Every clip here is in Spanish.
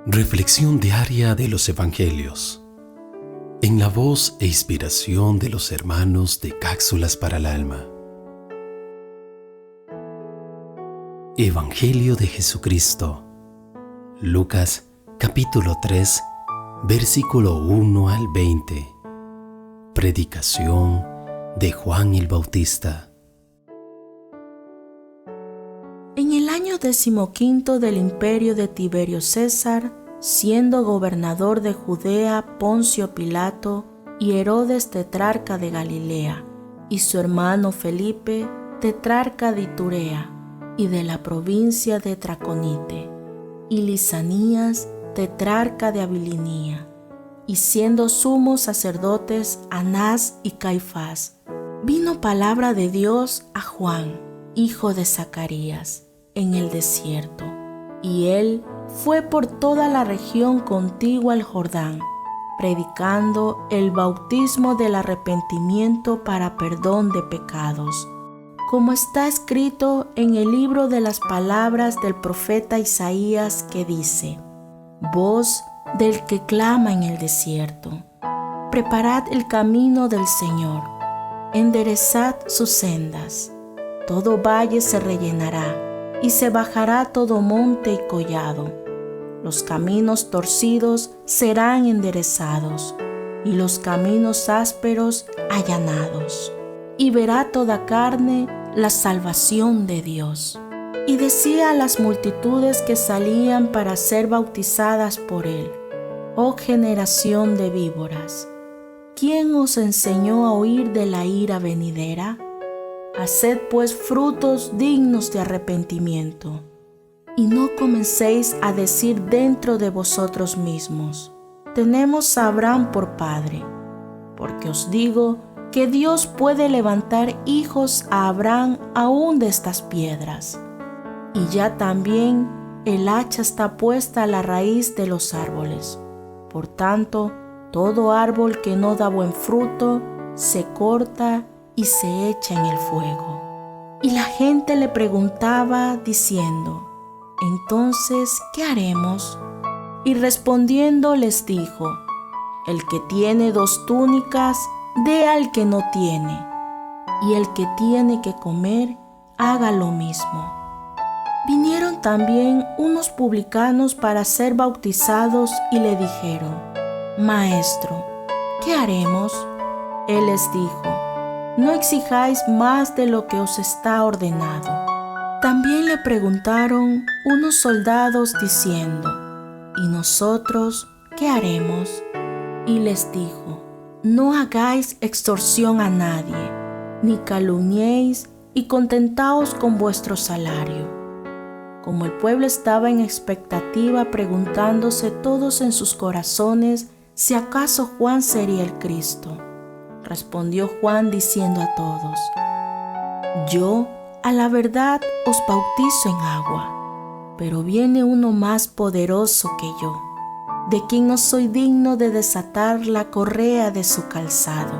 Reflexión diaria de los Evangelios, en la voz e inspiración de los hermanos de Cápsulas para el Alma. Evangelio de Jesucristo, Lucas capítulo 3, versículo 1 al 20. Predicación de Juan el Bautista. En el año 15 del imperio de Tiberio César, siendo gobernador de Judea Poncio Pilato y Herodes tetrarca de Galilea, y su hermano Felipe tetrarca de Iturea y de la provincia de Traconite, y Lisanías tetrarca de Abilinía, y siendo sumos sacerdotes Anás y Caifás, vino palabra de Dios a Juan, hijo de Zacarías, en el desierto, y él fue por toda la región contigua al Jordán, predicando el bautismo del arrepentimiento para perdón de pecados, como está escrito en el libro de las palabras del profeta Isaías, que dice: voz del que clama en el desierto, preparad el camino del Señor, enderezad sus sendas. Todo valle se rellenará, y se bajará todo monte y collado. Los caminos torcidos serán enderezados, y los caminos ásperos allanados. Y verá toda carne la salvación de Dios. Y decía a las multitudes que salían para ser bautizadas por él: oh generación de víboras, ¿quién os enseñó a huir de la ira venidera? Haced pues frutos dignos de arrepentimiento, y no comencéis a decir dentro de vosotros mismos: tenemos a Abraham por padre, porque os digo que Dios puede levantar hijos a Abraham aún de estas piedras. Y ya también el hacha está puesta a la raíz de los árboles. Por tanto, todo árbol que no da buen fruto se corta y se echa en el fuego. Y la gente le preguntaba diciendo: entonces, ¿qué haremos? Y respondiendo les dijo: el que tiene 2 túnicas, dé al que no tiene, y el que tiene que comer, haga lo mismo. Vinieron también unos publicanos para ser bautizados y le dijeron: Maestro, ¿qué haremos? Él les dijo: no exijáis más de lo que os está ordenado. También le preguntaron unos soldados diciendo: ¿y nosotros qué haremos? Y les dijo: no hagáis extorsión a nadie, ni calumniéis, y contentaos con vuestro salario. Como el pueblo estaba en expectativa, preguntándose todos en sus corazones si acaso Juan sería el Cristo, respondió Juan diciendo a todos: yo, a la verdad, os bautizo en agua, pero viene uno más poderoso que yo, de quien no soy digno de desatar la correa de su calzado.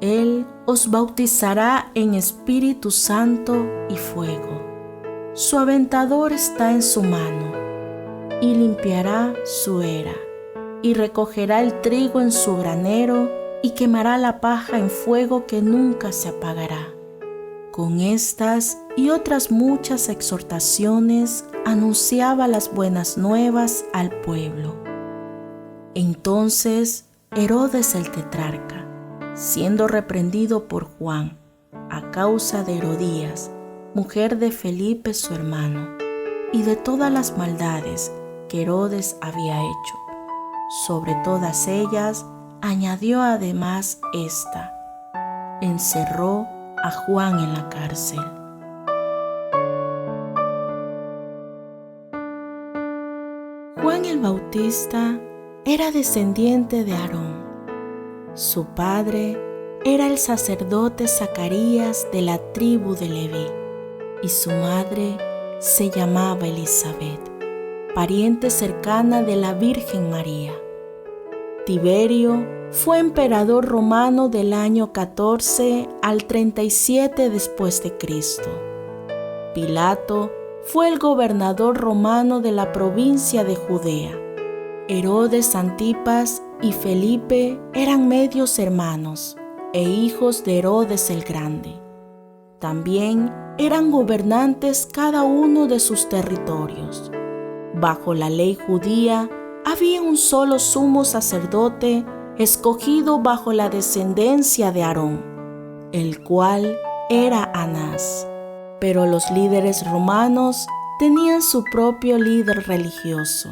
Él os bautizará en Espíritu Santo y fuego. Su aventador está en su mano, y limpiará su era, y recogerá el trigo en su granero, y quemará la paja en fuego que nunca se apagará. Con estas y otras muchas exhortaciones anunciaba las buenas nuevas al pueblo. Entonces Herodes el tetrarca, siendo reprendido por Juan a causa de Herodías, mujer de Felipe su hermano, y de todas las maldades que Herodes había hecho, sobre todas ellas añadió además esta: encerró a Juan en la cárcel. Juan el Bautista era descendiente de Aarón. Su padre era el sacerdote Zacarías de la tribu de Leví, y su madre se llamaba Elisabet, pariente cercana de la Virgen María. Tiberio fue emperador romano del año 14 al 37 después de Cristo. Pilato fue el gobernador romano de la provincia de Judea. Herodes Antipas y Felipe eran medios hermanos e hijos de Herodes el Grande. También eran gobernantes cada uno de sus territorios. Bajo la ley judía había un solo sumo sacerdote escogido bajo la descendencia de Aarón, el cual era Anás. Pero los líderes romanos tenían su propio líder religioso,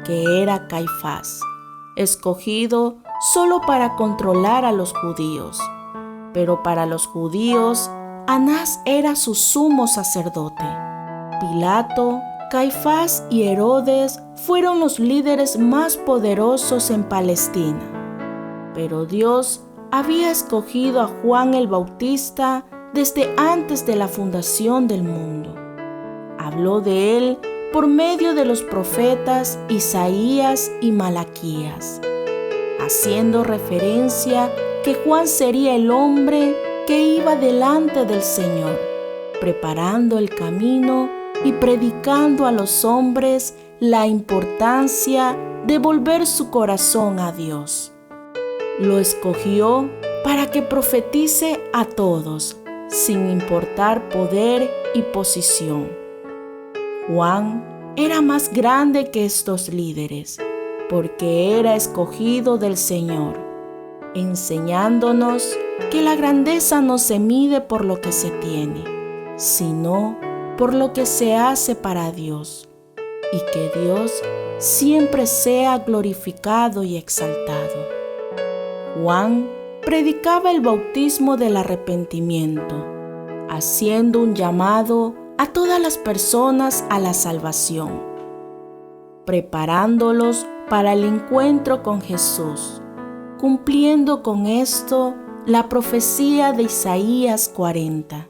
que era Caifás, escogido solo para controlar a los judíos. Pero para los judíos, Anás era su sumo sacerdote. Pilato, Caifás y Herodes fueron los líderes más poderosos en Palestina. Pero Dios había escogido a Juan el Bautista desde antes de la fundación del mundo. Habló de él por medio de los profetas Isaías y Malaquías, haciendo referencia que Juan sería el hombre que iba delante del Señor, preparando el camino y predicando a los hombres la importancia de volver su corazón a Dios. Lo escogió para que profetice a todos, sin importar poder y posición. Juan era más grande que estos líderes, porque era escogido del Señor, enseñándonos que la grandeza no se mide por lo que se tiene, sino por lo que se hace para Dios, y que Dios siempre sea glorificado y exaltado. Juan predicaba el bautismo del arrepentimiento, haciendo un llamado a todas las personas a la salvación, preparándolos para el encuentro con Jesús, cumpliendo con esto la profecía de Isaías 40.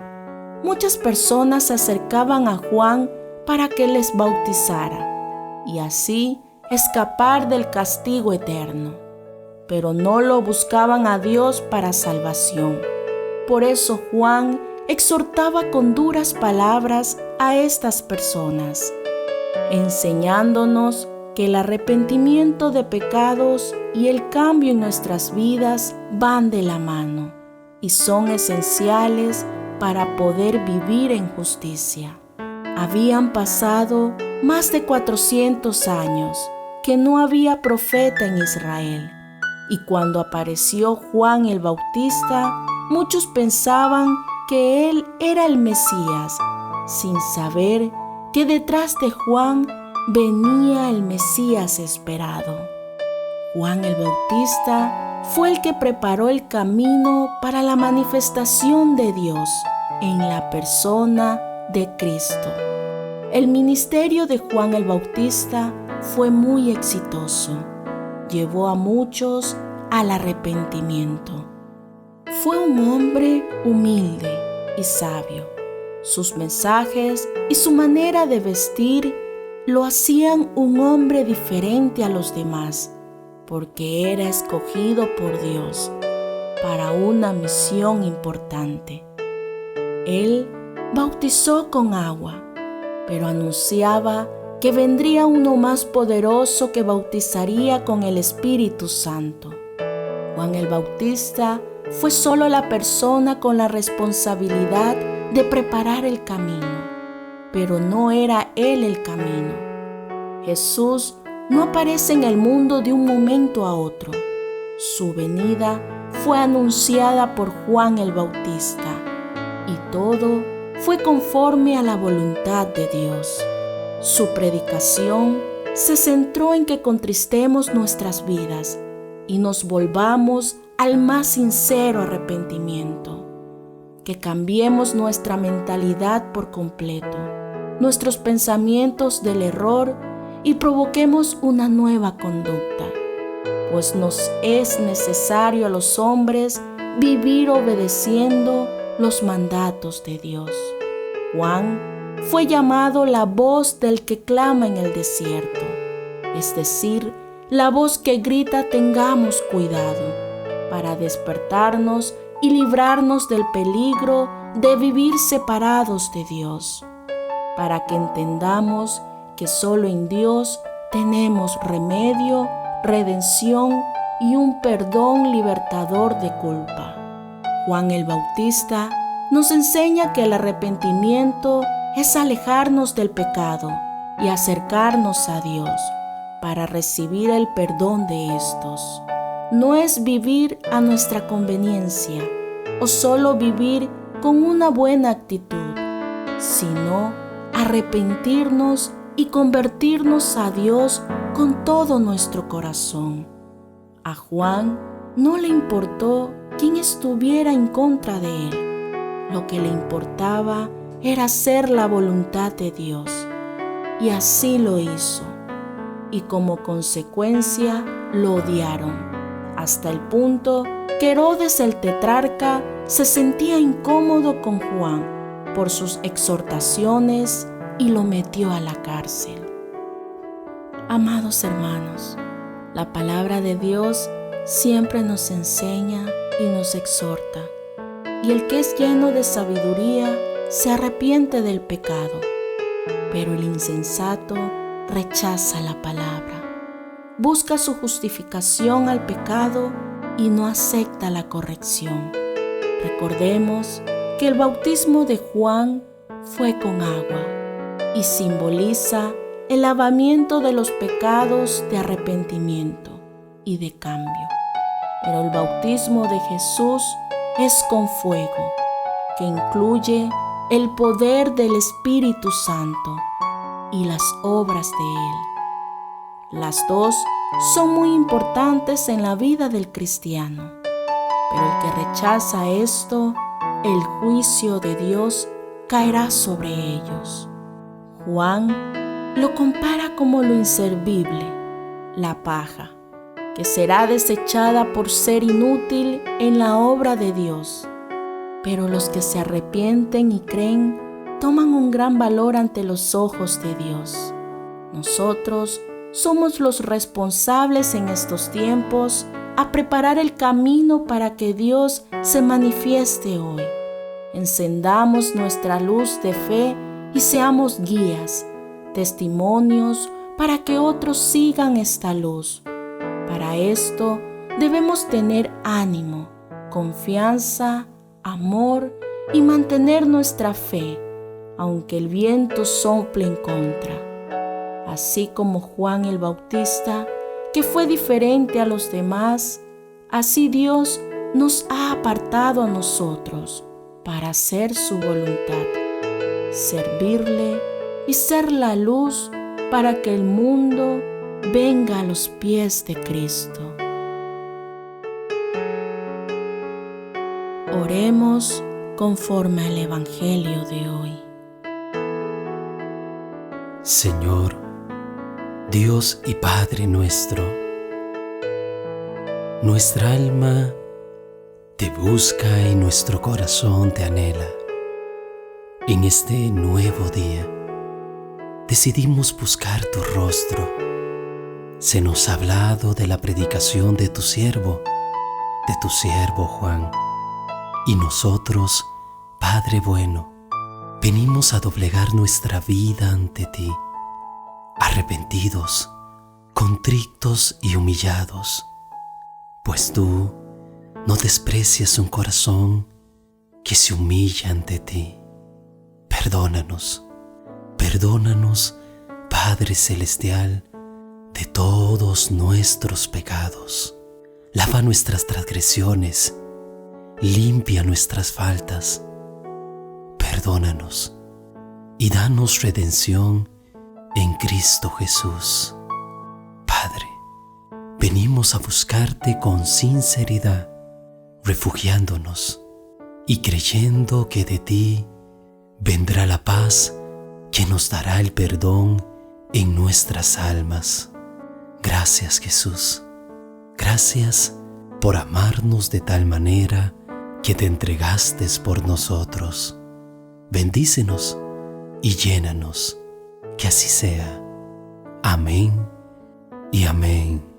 Muchas personas se acercaban a Juan para que les bautizara y así escapar del castigo eterno, pero no lo buscaban a Dios para salvación. Por eso Juan exhortaba con duras palabras a estas personas, enseñándonos que el arrepentimiento de pecados y el cambio en nuestras vidas van de la mano y son esenciales para poder vivir en justicia. Habían pasado más de 400 años que no había profeta en Israel, y cuando apareció Juan el Bautista, muchos pensaban que él era el Mesías, sin saber que detrás de Juan venía el Mesías esperado. Juan el Bautista fue el que preparó el camino para la manifestación de Dios en la persona de Cristo. El ministerio de Juan el Bautista fue muy exitoso. Llevó a muchos al arrepentimiento. Fue un hombre humilde y sabio. Sus mensajes y su manera de vestir lo hacían un hombre diferente a los demás, porque era escogido por Dios para una misión importante. Él bautizó con agua, pero anunciaba que vendría uno más poderoso que bautizaría con el Espíritu Santo. Juan el Bautista fue solo la persona con la responsabilidad de preparar el camino, pero no era él el camino. Jesús no aparece en el mundo de un momento a otro. Su venida fue anunciada por Juan el Bautista, y todo fue conforme a la voluntad de Dios. Su predicación se centró en que contristemos nuestras vidas y nos volvamos al más sincero arrepentimiento, que cambiemos nuestra mentalidad por completo, nuestros pensamientos del error y provoquemos una nueva conducta, pues nos es necesario a los hombres vivir obedeciendo los mandatos de Dios. Juan fue llamado la voz del que clama en el desierto, es decir, la voz que grita tengamos cuidado, para despertarnos y librarnos del peligro de vivir separados de Dios. para que entendamos que solo en Dios tenemos remedio, redención y un perdón libertador de culpa. Juan el Bautista nos enseña que el arrepentimiento es alejarnos del pecado y acercarnos a Dios para recibir el perdón de estos. No es vivir a nuestra conveniencia o solo vivir con una buena actitud, sino arrepentirnos y convertirnos a Dios con todo nuestro corazón. A Juan no le importó quién estuviera en contra de él. Lo que le importaba era hacer la voluntad de Dios. Y así lo hizo. Y como consecuencia lo odiaron, hasta el punto que Herodes el tetrarca se sentía incómodo con Juan por sus exhortaciones y lo metió a la cárcel. Amados hermanos, la palabra de Dios siempre nos enseña y nos exhorta, y el que es lleno de sabiduría se arrepiente del pecado, pero el insensato rechaza la palabra, busca su justificación al pecado y no acepta la corrección. Recordemos que el bautismo de Juan fue con agua y simboliza el lavamiento de los pecados de arrepentimiento y de cambio. Pero el bautismo de Jesús es con fuego, que incluye el poder del Espíritu Santo y las obras de Él. Las dos son muy importantes en la vida del cristiano, pero el que rechaza esto, el juicio de Dios caerá sobre ellos. Juan lo compara como lo inservible, la paja, que será desechada por ser inútil en la obra de Dios. Pero los que se arrepienten y creen toman un gran valor ante los ojos de Dios. Nosotros somos los responsables en estos tiempos a preparar el camino para que Dios se manifieste hoy. Encendamos nuestra luz de fe y seamos guías, testimonios para que otros sigan esta luz. Para esto debemos tener ánimo, confianza, amor y mantener nuestra fe, aunque el viento sople en contra. Así como Juan el Bautista, que fue diferente a los demás, así Dios nos ha apartado a nosotros para hacer su voluntad, servirle y ser la luz para que el mundo venga a los pies de Cristo. Oremos conforme al Evangelio de hoy. Señor, Dios y Padre nuestro, nuestra alma te busca y nuestro corazón te anhela. En este nuevo día, decidimos buscar tu rostro. Se nos ha hablado de la predicación de tu siervo Juan. Y nosotros, Padre bueno, venimos a doblegar nuestra vida ante ti, arrepentidos, contritos y humillados, pues tú no desprecias un corazón que se humilla ante ti. Perdónanos, Padre Celestial, de todos nuestros pecados. Lava nuestras transgresiones, limpia nuestras faltas. Perdónanos y danos redención en Cristo Jesús. Padre, venimos a buscarte con sinceridad, refugiándonos y creyendo que de ti vendrá la paz que nos dará el perdón en nuestras almas. Gracias, Jesús. Gracias por amarnos de tal manera que te entregaste por nosotros. Bendícenos y llénanos. Que así sea. Amén y amén.